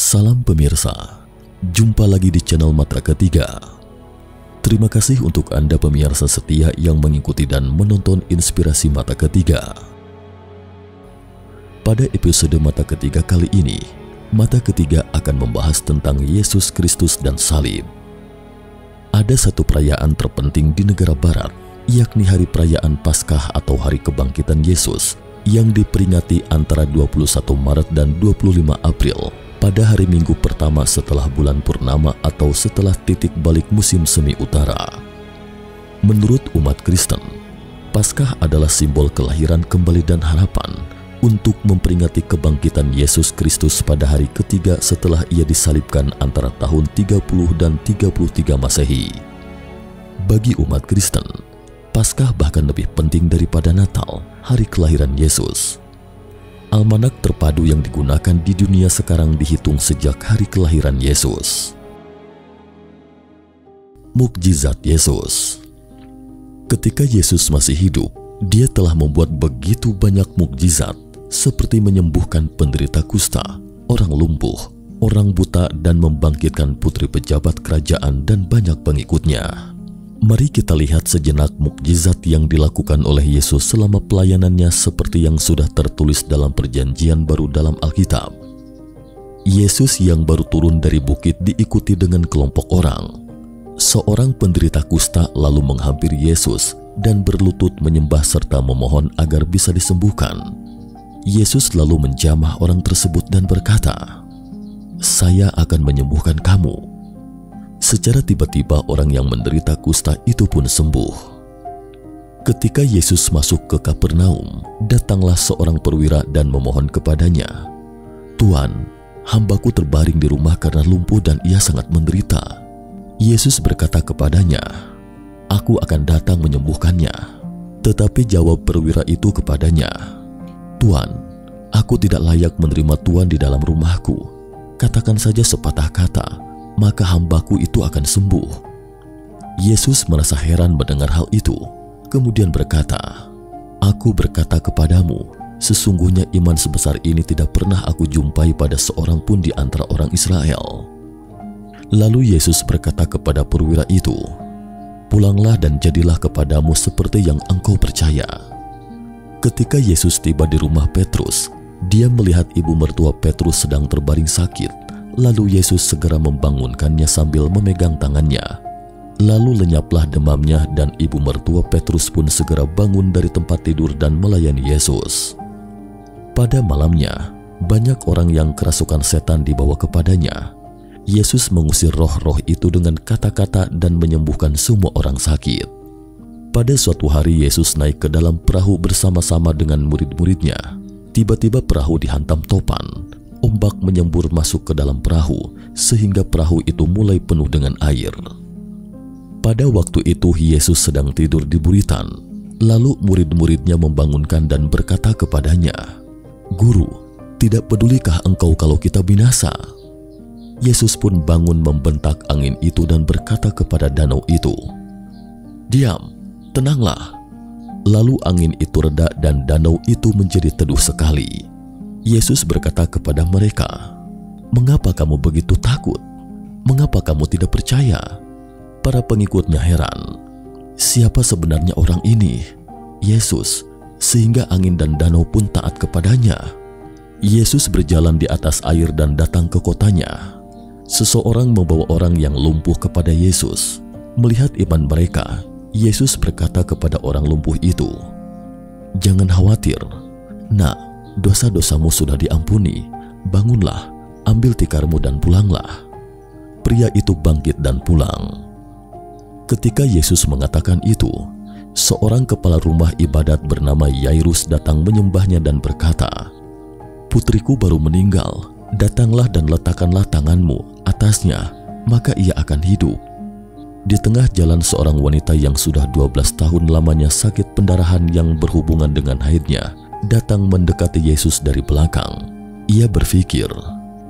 Salam pemirsa, jumpa lagi di channel Mata Ketiga. Terima kasih untuk Anda pemirsa setia yang mengikuti dan menonton inspirasi Mata Ketiga. Pada episode Mata Ketiga kali ini, Mata Ketiga akan membahas tentang Yesus Kristus dan salib. Ada satu perayaan terpenting di negara barat, yakni Hari Perayaan Paskah atau Hari Kebangkitan Yesus, yang diperingati antara 21 Maret dan 25 April pada hari Minggu pertama setelah bulan purnama atau setelah titik balik musim semi utara. Menurut umat Kristen, Paskah adalah simbol kelahiran kembali dan harapan untuk memperingati kebangkitan Yesus Kristus pada hari ketiga setelah ia disalibkan antara tahun 30 dan 33 Masehi. Bagi umat Kristen, Paskah bahkan lebih penting daripada Natal, hari kelahiran Yesus. Almanak terpadu yang digunakan di dunia sekarang dihitung sejak hari kelahiran Yesus. Mukjizat Yesus. Ketika Yesus masih hidup, Dia telah membuat begitu banyak mukjizat seperti menyembuhkan penderita kusta, orang lumpuh, orang buta, dan membangkitkan putri pejabat kerajaan dan banyak pengikutnya. Mari kita lihat sejenak mukjizat yang dilakukan oleh Yesus selama pelayanannya seperti yang sudah tertulis dalam Perjanjian Baru dalam Alkitab. Yesus yang baru turun dari bukit diikuti dengan kelompok orang. Seorang penderita kusta lalu menghampiri Yesus dan berlutut menyembah serta memohon agar bisa disembuhkan. Yesus lalu menjamah orang tersebut dan berkata, "Saya akan menyembuhkan kamu." Secara tiba-tiba orang yang menderita kusta itu pun sembuh. Ketika Yesus masuk ke Kapernaum, datanglah seorang perwira dan memohon kepadanya, "Tuan, hambaku terbaring di rumah karena lumpuh dan ia sangat menderita." Yesus berkata kepadanya, "Aku akan datang menyembuhkannya." Tetapi jawab perwira itu kepadanya, "Tuan, aku tidak layak menerima Tuan di dalam rumahku. Katakan saja sepatah kata, maka hambaku itu akan sembuh." Yesus merasa heran mendengar hal itu, kemudian berkata, "Aku berkata kepadamu, sesungguhnya iman sebesar ini tidak pernah aku jumpai pada seorang pun di antara orang Israel." Lalu Yesus berkata kepada perwira itu, "Pulanglah dan jadilah kepadamu seperti yang engkau percaya." Ketika Yesus tiba di rumah Petrus, Dia melihat ibu mertua Petrus sedang terbaring sakit. Lalu Yesus segera membangunkannya sambil memegang tangannya. Lalu lenyaplah demamnya dan ibu mertua Petrus pun segera bangun dari tempat tidur dan melayani Yesus. Pada malamnya, banyak orang yang kerasukan setan dibawa kepadanya. Yesus mengusir roh-roh itu dengan kata-kata dan menyembuhkan semua orang sakit. Pada suatu hari Yesus naik ke dalam perahu bersama-sama dengan murid-muridnya. Tiba-tiba perahu dihantam topan. Ombak menyembur masuk ke dalam perahu sehingga perahu itu mulai penuh dengan air. Pada waktu itu Yesus sedang tidur di buritan. Lalu murid-muridnya membangunkan dan berkata kepadanya, "Guru, tidak pedulikah engkau kalau kita binasa?" Yesus pun bangun membentak angin itu dan berkata kepada danau itu, "Diam, tenanglah." Lalu angin itu reda dan danau itu menjadi teduh sekali. Yesus berkata kepada mereka, "Mengapa kamu begitu takut? Mengapa kamu tidak percaya?" Para pengikutnya heran. Siapa sebenarnya orang ini? Yesus, sehingga angin dan danau pun taat kepadanya. Yesus berjalan di atas air dan datang ke kotanya. Seseorang membawa orang yang lumpuh kepada Yesus. Melihat iman mereka, Yesus berkata kepada orang lumpuh itu, "Jangan khawatir, Nak, dosa-dosamu sudah diampuni. Bangunlah, ambil tikarmu dan pulanglah." Pria itu bangkit dan pulang. Ketika Yesus mengatakan itu, seorang kepala rumah ibadat bernama Yairus datang menyembahnya dan berkata, "Putriku baru meninggal. Datanglah dan letakkanlah tanganmu atasnya, maka ia akan hidup." Di tengah jalan seorang wanita yang sudah 12 tahun lamanya sakit pendarahan yang berhubungan dengan haidnya datang mendekati Yesus dari belakang. Ia berpikir,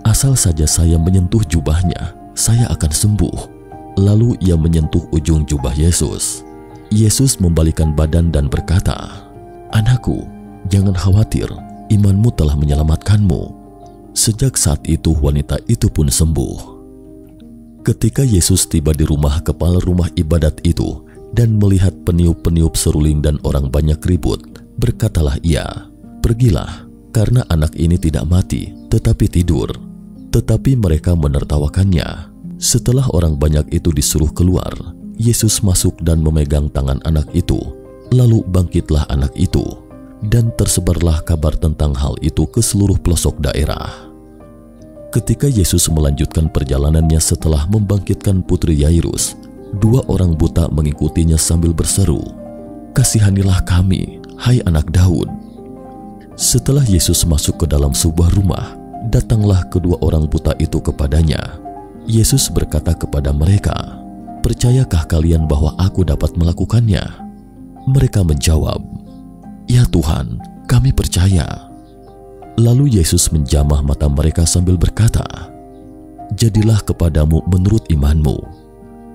"Asal saja saya menyentuh jubahnya, saya akan sembuh." Lalu ia menyentuh ujung jubah Yesus. Yesus membalikkan badan dan berkata, "Anakku, jangan khawatir, imanmu telah menyelamatkanmu." Sejak saat itu wanita itu pun sembuh. Ketika Yesus tiba di rumah kepala rumah ibadat itu dan melihat peniup-peniup seruling dan orang banyak ribut, berkatalah ia, "Pergilah, karena anak ini tidak mati, tetapi tidur." Tetapi mereka menertawakannya. Setelah orang banyak itu disuruh keluar, Yesus masuk dan memegang tangan anak itu. Lalu bangkitlah anak itu, dan tersebarlah kabar tentang hal itu ke seluruh pelosok daerah. Ketika Yesus melanjutkan perjalanannya setelah membangkitkan putri Yairus, 2 orang buta mengikutinya sambil berseru, "Kasihanilah kami, hai anak Daud." Setelah Yesus masuk ke dalam sebuah rumah, datanglah kedua orang buta itu kepadanya. Yesus berkata kepada mereka, "Percayakah kalian bahwa aku dapat melakukannya?" Mereka menjawab, "Ya Tuhan, kami percaya." Lalu Yesus menjamah mata mereka sambil berkata, "Jadilah kepadamu menurut imanmu."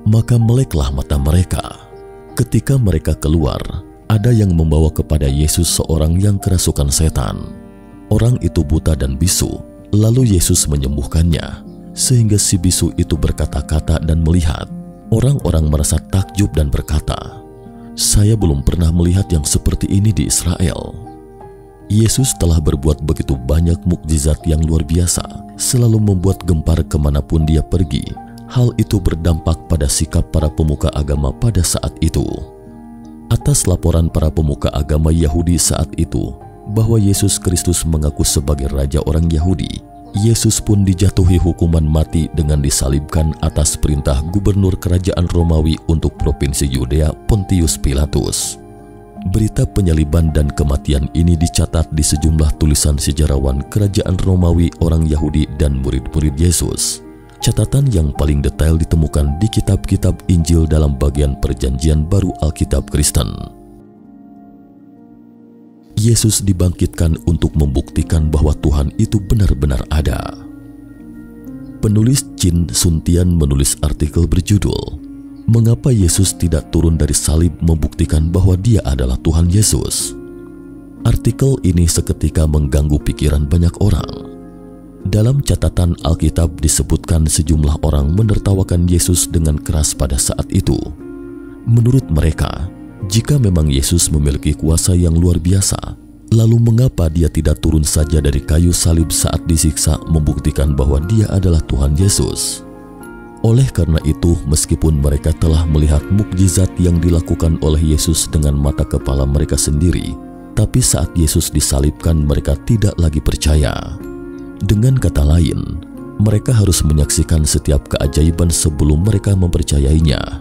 Maka meleklah mata mereka. Ketika mereka keluar, ada yang membawa kepada Yesus seorang yang kerasukan setan. Orang itu buta dan bisu, lalu Yesus menyembuhkannya, sehingga si bisu itu berkata-kata dan melihat. Orang-orang merasa takjub dan berkata, "Saya belum pernah melihat yang seperti ini di Israel." Yesus telah berbuat begitu banyak mukjizat yang luar biasa, selalu membuat gempar kemanapun dia pergi. Hal itu berdampak pada sikap para pemuka agama pada saat itu. Atas laporan para pemuka agama Yahudi saat itu bahwa Yesus Kristus mengaku sebagai Raja orang Yahudi, Yesus pun dijatuhi hukuman mati dengan disalibkan atas perintah gubernur kerajaan Romawi untuk provinsi Yudea, Pontius Pilatus. Berita penyaliban dan kematian ini dicatat di sejumlah tulisan sejarawan kerajaan Romawi, orang Yahudi, dan murid-murid Yesus. Catatan yang paling detail ditemukan di kitab-kitab Injil dalam bagian Perjanjian Baru Alkitab Kristen. Yesus dibangkitkan untuk membuktikan bahwa Tuhan itu benar-benar ada. Penulis Chin Suntian menulis artikel berjudul, "Mengapa Yesus tidak turun dari salib membuktikan bahwa Dia adalah Tuhan Yesus?" Artikel ini seketika mengganggu pikiran banyak orang. Dalam catatan Alkitab disebutkan sejumlah orang menertawakan Yesus dengan keras pada saat itu. Menurut mereka, jika memang Yesus memiliki kuasa yang luar biasa, lalu mengapa Dia tidak turun saja dari kayu salib saat disiksa membuktikan bahwa Dia adalah Tuhan Yesus? Oleh karena itu, meskipun mereka telah melihat mukjizat yang dilakukan oleh Yesus dengan mata kepala mereka sendiri, tapi saat Yesus disalibkan mereka tidak lagi percaya. Dengan kata lain, mereka harus menyaksikan setiap keajaiban sebelum mereka mempercayainya.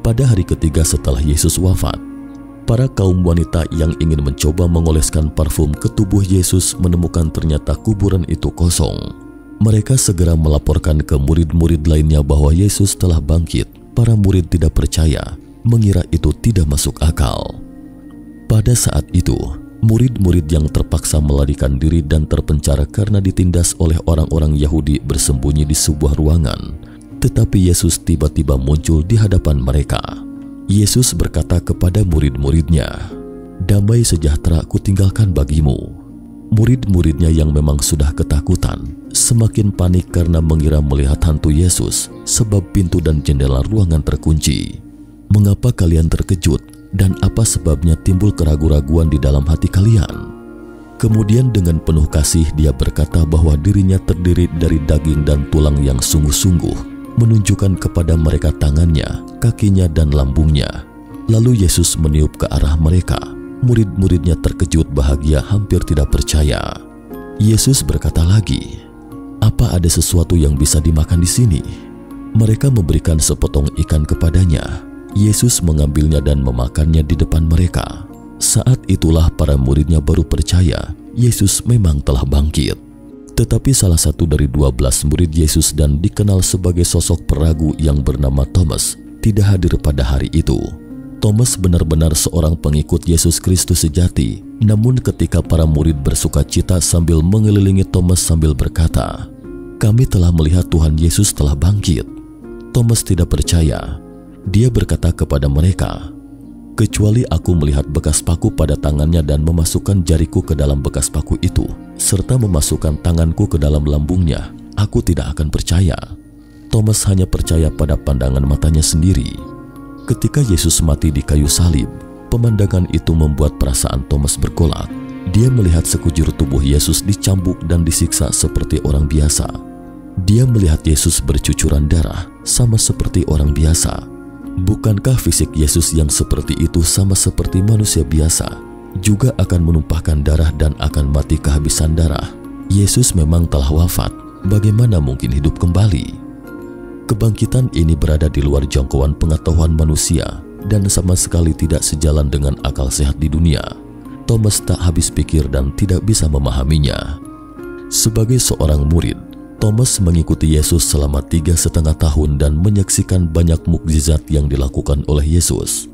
Pada hari ketiga setelah Yesus wafat, para kaum wanita yang ingin mencoba mengoleskan parfum ke tubuh Yesus menemukan ternyata kuburan itu kosong. Mereka segera melaporkan ke murid-murid lainnya bahwa Yesus telah bangkit. Para murid tidak percaya, mengira itu tidak masuk akal. Pada saat itu, murid-murid yang terpaksa melarikan diri dan terpenjara karena ditindas oleh orang-orang Yahudi bersembunyi di sebuah ruangan. Tetapi Yesus tiba-tiba muncul di hadapan mereka. Yesus berkata kepada murid-muridnya, "Damai sejahtera kutinggalkan bagimu." Murid-muridnya yang memang sudah ketakutan, semakin panik karena mengira melihat hantu Yesus sebab pintu dan jendela ruangan terkunci. "Mengapa kalian terkejut? Dan apa sebabnya timbul keraguan-raguan di dalam hati kalian?" Kemudian dengan penuh kasih dia berkata bahwa dirinya terdiri dari daging dan tulang yang sungguh-sungguh, menunjukkan kepada mereka tangannya, kakinya, dan lambungnya. Lalu Yesus meniup ke arah mereka. Murid-muridnya terkejut bahagia, hampir tidak percaya. Yesus berkata lagi, "Apa ada sesuatu yang bisa dimakan di sini?" Mereka memberikan sepotong ikan kepadanya. Yesus mengambilnya dan memakannya di depan mereka. Saat itulah para muridnya baru percaya Yesus memang telah bangkit. Tetapi salah satu dari 12 murid Yesus dan dikenal sebagai sosok peragu yang bernama Thomas tidak hadir pada hari itu. Thomas benar-benar seorang pengikut Yesus Kristus sejati. Namun ketika para murid bersuka cita sambil mengelilingi Thomas sambil berkata, "Kami telah melihat Tuhan Yesus telah bangkit," Thomas tidak percaya. Dia berkata kepada mereka, kecuali aku melihat bekas paku pada tangannya dan memasukkan jariku ke dalam bekas paku itu, serta memasukkan tanganku ke dalam lambungnya, aku tidak akan percaya." Thomas hanya percaya pada pandangan matanya sendiri. Ketika Yesus mati di kayu salib, pemandangan itu membuat perasaan Thomas bergolak. Dia melihat sekujur tubuh Yesus dicambuk dan disiksa seperti orang biasa. Dia melihat Yesus bercucuran darah sama seperti orang biasa. Bukankah fisik Yesus yang seperti itu sama seperti manusia biasa juga akan menumpahkan darah dan akan mati kehabisan darah? Yesus memang telah wafat, bagaimana mungkin hidup kembali? Kebangkitan ini berada di luar jangkauan pengetahuan manusia dan sama sekali tidak sejalan dengan akal sehat di dunia. Thomas tak habis pikir dan tidak bisa memahaminya. Sebagai seorang murid, Thomas mengikuti Yesus selama 3,5 tahun dan menyaksikan banyak mukjizat yang dilakukan oleh Yesus.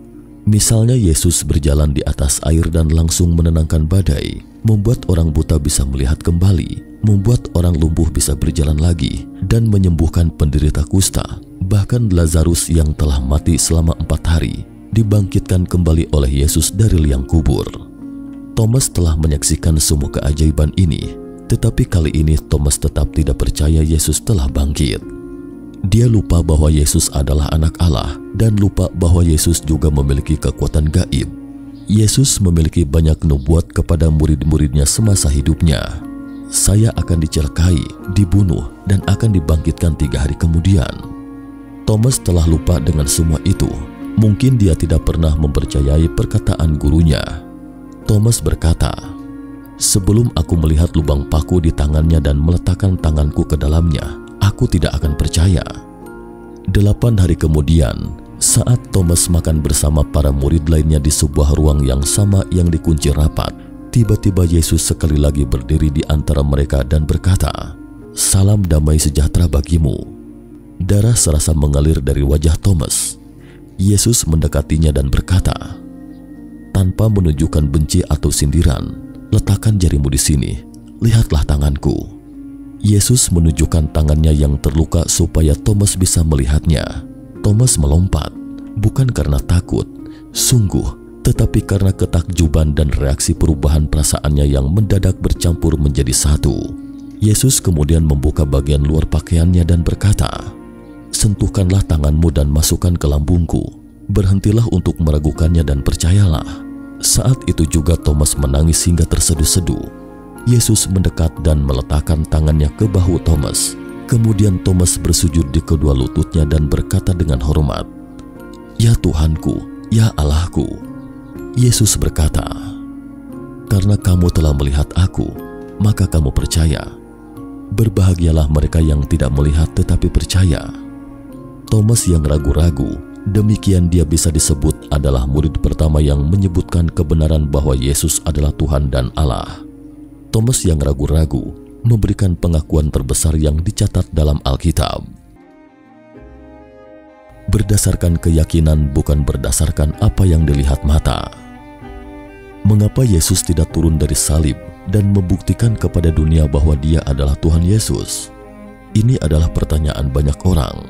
Misalnya Yesus berjalan di atas air dan langsung menenangkan badai, membuat orang buta bisa melihat kembali, membuat orang lumpuh bisa berjalan lagi, dan menyembuhkan penderita kusta. Bahkan Lazarus yang telah mati selama 4 hari dibangkitkan kembali oleh Yesus dari liang kubur. Thomas telah menyaksikan semua keajaiban ini, tetapi kali ini Thomas tetap tidak percaya Yesus telah bangkit. Dia lupa bahwa Yesus adalah anak Allah dan lupa bahwa Yesus juga memiliki kekuatan gaib. Yesus memiliki banyak nubuat kepada murid-muridnya semasa hidupnya. "Saya akan dicelakai, dibunuh, dan akan dibangkitkan 3 hari kemudian." Thomas telah lupa dengan semua itu. Mungkin dia tidak pernah mempercayai perkataan gurunya. Thomas berkata, "Sebelum aku melihat lubang paku di tangannya dan meletakkan tanganku ke dalamnya, aku tidak akan percaya." 8 hari kemudian, saat Thomas makan bersama para murid lainnya di sebuah ruang yang sama yang dikunci rapat, tiba-tiba Yesus sekali lagi berdiri di antara mereka dan berkata, "Salam damai sejahtera bagimu." Darah serasa mengalir dari wajah Thomas. Yesus mendekatinya dan berkata, tanpa menunjukkan benci atau sindiran, "Letakkan jarimu di sini, lihatlah tanganku." Yesus menunjukkan tangannya yang terluka supaya Thomas bisa melihatnya. Thomas melompat, bukan karena takut, sungguh, tetapi karena ketakjuban dan reaksi perubahan perasaannya yang mendadak bercampur menjadi satu. Yesus kemudian membuka bagian luar pakaiannya dan berkata, "Sentuhkanlah tanganmu dan masukkan ke lambungku. Berhentilah untuk meragukannya dan percayalah." Saat itu juga Thomas menangis hingga terseduh-seduh. Yesus mendekat dan meletakkan tangannya ke bahu Thomas. Kemudian Thomas bersujud di kedua lututnya dan berkata dengan hormat, "Ya Tuhanku, ya Allahku." Yesus berkata, "Karena kamu telah melihat aku, maka kamu percaya. Berbahagialah mereka yang tidak melihat tetapi percaya." Thomas yang ragu-ragu, demikian dia bisa disebut adalah murid pertama yang menyebutkan kebenaran bahwa Yesus adalah Tuhan dan Allah. Thomas yang ragu-ragu memberikan pengakuan terbesar yang dicatat dalam Alkitab. Berdasarkan keyakinan, bukan berdasarkan apa yang dilihat mata. Mengapa Yesus tidak turun dari salib dan membuktikan kepada dunia bahwa Dia adalah Tuhan Yesus? Ini adalah pertanyaan banyak orang.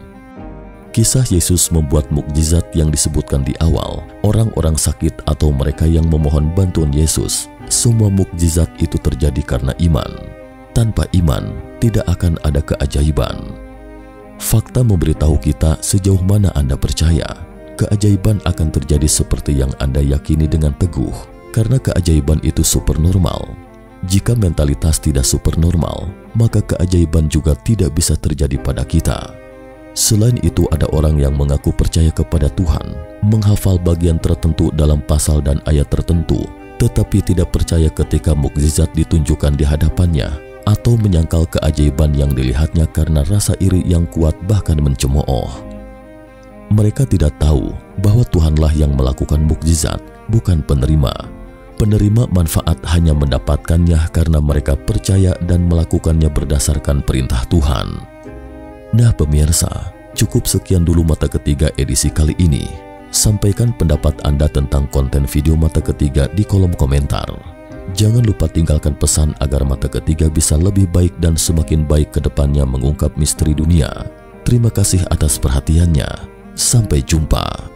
Kisah Yesus membuat mukjizat yang disebutkan di awal, orang-orang sakit atau mereka yang memohon bantuan Yesus, semua mukjizat itu terjadi karena iman. Tanpa iman, tidak akan ada keajaiban. Fakta memberitahu kita sejauh mana Anda percaya, keajaiban akan terjadi seperti yang Anda yakini dengan teguh, karena keajaiban itu supernormal. Jika mentalitas tidak supernormal, maka keajaiban juga tidak bisa terjadi pada kita. Selain itu, ada orang yang mengaku percaya kepada Tuhan, menghafal bagian tertentu dalam pasal dan ayat tertentu, tetapi tidak percaya ketika mukjizat ditunjukkan di hadapannya, atau menyangkal keajaiban yang dilihatnya karena rasa iri yang kuat bahkan mencemooh. Mereka tidak tahu bahwa Tuhanlah yang melakukan mukjizat, bukan penerima. Penerima manfaat hanya mendapatkannya karena mereka percaya dan melakukannya berdasarkan perintah Tuhan. Nah pemirsa, cukup sekian dulu Mata Ketiga edisi kali ini. Sampaikan pendapat Anda tentang konten video Mata Ketiga di kolom komentar. Jangan lupa tinggalkan pesan agar Mata Ketiga bisa lebih baik dan semakin baik ke depannya mengungkap misteri dunia. Terima kasih atas perhatiannya. Sampai jumpa.